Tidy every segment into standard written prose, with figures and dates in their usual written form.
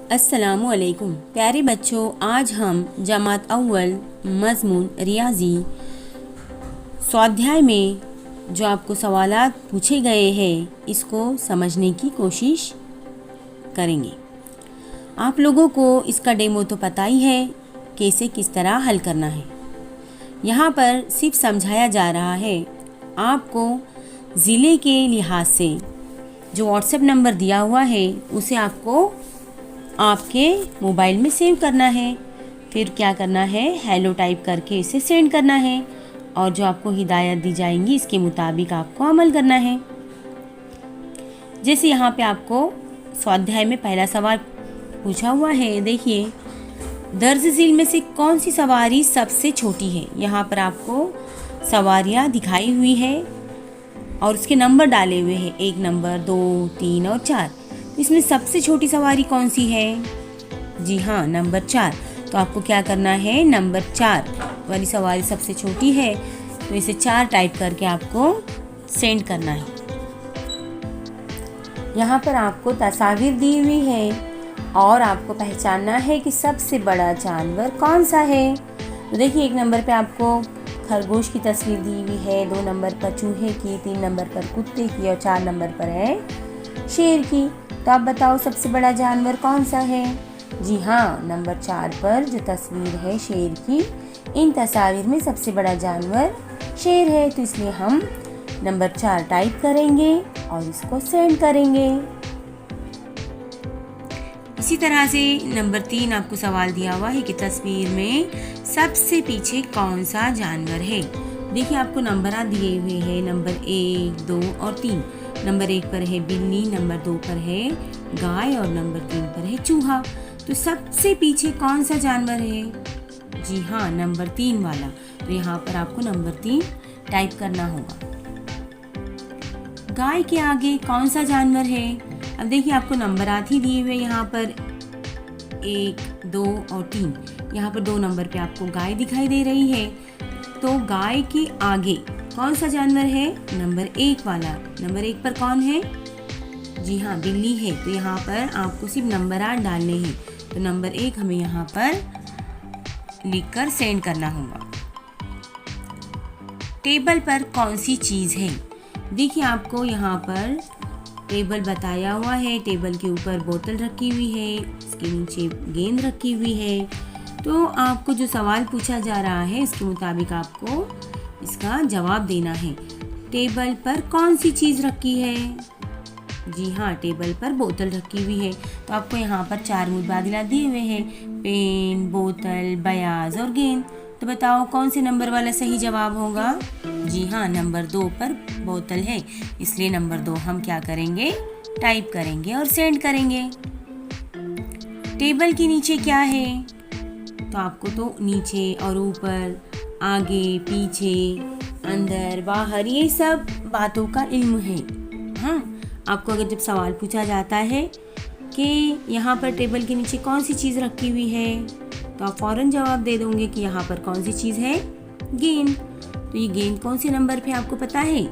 अस्सलामुअलैकुम प्यारे बच्चों, आज हम जमात अव्वल मज़मून रियाजी स्वाध्याय में जो आपको सवालात पूछे गए हैं इसको समझने की कोशिश करेंगे। आप लोगों को इसका डेमो तो पता ही है कि इसे किस तरह हल करना है। यहाँ पर सिर्फ समझाया जा रहा है। आपको ज़िले के लिहाज से जो व्हाट्सएप नंबर दिया हुआ है उसे आपको आपके मोबाइल में सेव करना है। फिर क्या करना है, हेलो टाइप करके इसे सेंड करना है और जो आपको हिदायत दी जाएंगी इसके मुताबिक आपको अमल करना है। जैसे यहाँ पे आपको स्वाध्याय में पहला सवाल पूछा हुआ है, देखिए दर्ज झील में से कौन सी सवारी सबसे छोटी है। यहाँ पर आपको सवारियाँ दिखाई हुई है और उसके नंबर डाले हुए हैं, 1 नंबर, 2, 3 और 4। इसमें सबसे छोटी सवारी कौन सी है? जी हाँ, नंबर 4। तो आपको क्या करना है, नंबर 4 वाली सवारी सबसे छोटी है तो इसे 4 टाइप करके आपको सेंड करना है। यहाँ पर आपको तस्वीर दी हुई है और आपको पहचानना है कि सबसे बड़ा जानवर कौन सा है। तो देखिए 1 नंबर पे आपको खरगोश की तस्वीर दी हुई है, 2 नंबर पर चूहे की, 3 नंबर पर कुत्ते की और 4 नंबर पर है शेर की। तो आप बताओ सबसे बड़ा जानवर कौन सा है? जी हाँ, नंबर 4 पर जो तस्वीर है शेर की, इन तस्वीर में सबसे बड़ा जानवर शेर है। तो इसलिए हम नंबर 4 टाइप करेंगे और इसको सेंड करेंगे। इसी तरह से नंबर 3 आपको सवाल दिया हुआ है कि तस्वीर में सबसे पीछे कौन सा जानवर है। देखिए आपको नंबर दिए हुए हैं, नंबर 1, 2 और 3। नंबर 1 पर है बिल्ली, नंबर 2 पर है गाय और नंबर 3 पर है चूहा। तो सबसे पीछे कौन सा जानवर है? जी हाँ, नंबर 3 वाला। तो यहाँ पर आपको नंबर 3 टाइप करना होगा। गाय के आगे कौन सा जानवर है? अब देखिए आपको नंबर ही दिए हुए यहाँ पर 1, 2 और 3। यहाँ पर 2 नंबर पे आपको गाय दिखाई दे रही है। तो गाय के आगे कौन सा जानवर है? नंबर 1 वाला। नंबर 1 पर कौन है? जी हाँ, बिल्ली है। तो यहाँ पर आपको सिर्फ नंबर डालने हैं। तो नंबर 1 हमें यहाँ पर लिखकर सेंड करना होगा। टेबल पर कौन सी चीज़ है? देखिए आपको यहाँ पर टेबल बताया हुआ है। टेबल के ऊपर बोतल रखी हुई है, इसके नीचे गेंद रखी हुई है। तो आपको जो सवाल पूछा जा रहा है इसके मुताबिक आपको इसका जवाब देना है। टेबल पर कौन सी चीज़ रखी है? जी हाँ, टेबल पर बोतल रखी हुई है। तो आपको यहाँ पर 4 मुतबादिला दिए हुए हैं, पेन, बोतल, बयाज और गेंद। तो बताओ कौन से नंबर वाला सही जवाब होगा? जी हाँ, नंबर 2 पर बोतल है, इसलिए नंबर 2 हम क्या करेंगे, टाइप करेंगे और सेंड करेंगे। टेबल के नीचे क्या है? तो आपको तो नीचे और ऊपर, आगे, पीछे, अंदर, बाहर, ये सब बातों का इल्म है। हाँ, आपको अगर जब सवाल पूछा जाता है कि यहाँ पर टेबल के नीचे कौन सी चीज़ रखी हुई है, तो आप फ़ौरन जवाब दे दोगे कि यहाँ पर कौन सी चीज़ है, गेंद। तो ये गेंद कौन से नंबर पे आपको पता है?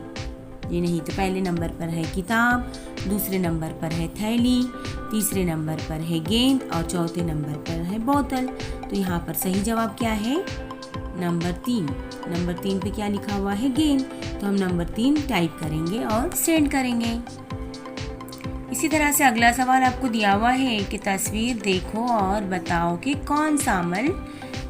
ये नहीं, तो पहले नंबर पर है किताब, दूसरे नंबर पर है थैली, तीसरे नंबर पर है गेंद और चौथे नंबर पर है बोतल। तो यहाँ पर सही जवाब क्या है? नंबर 3। नंबर 3 पे क्या लिखा हुआ है? गेंद। तो हम नंबर 3 टाइप करेंगे और सेंड करेंगे। इसी तरह से अगला सवाल आपको दिया हुआ है कि तस्वीर देखो और बताओ कि कौन सा अमल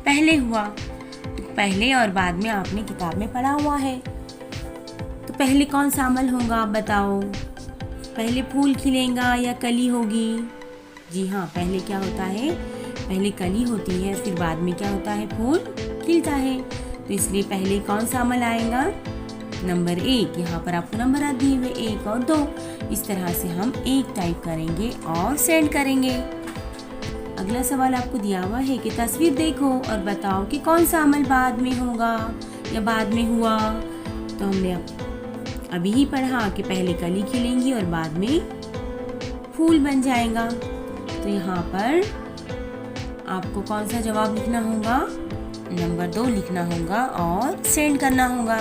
पहले हुआ। तो पहले और बाद में आपने किताब में पढ़ा हुआ है। तो पहले कौन सा अमल होगा आप बताओ? पहले फूल खिलेगा या कली होगी? जी हाँ, पहले क्या होता है, पहले कली होती है, फिर बाद में क्या होता है, फूल खिलता है। तो इसलिए पहले कौन सा अमल आएगा? नंबर 1। यहाँ पर आपको नंबर दिए हुए 1 और 2। इस तरह से हम 1 टाइप करेंगे और सेंड करेंगे। अगला सवाल आपको दिया हुआ है कि तस्वीर देखो और बताओ कि कौन सा अमल बाद में होगा या बाद में हुआ। तो हमने अभी ही पढ़ा कि पहले कली खिलेंगी और बाद में फूल बन जाएगा। तो यहाँ पर आपको कौन सा जवाब लिखना होगा? नंबर 2 लिखना होगा और सेंड करना होगा।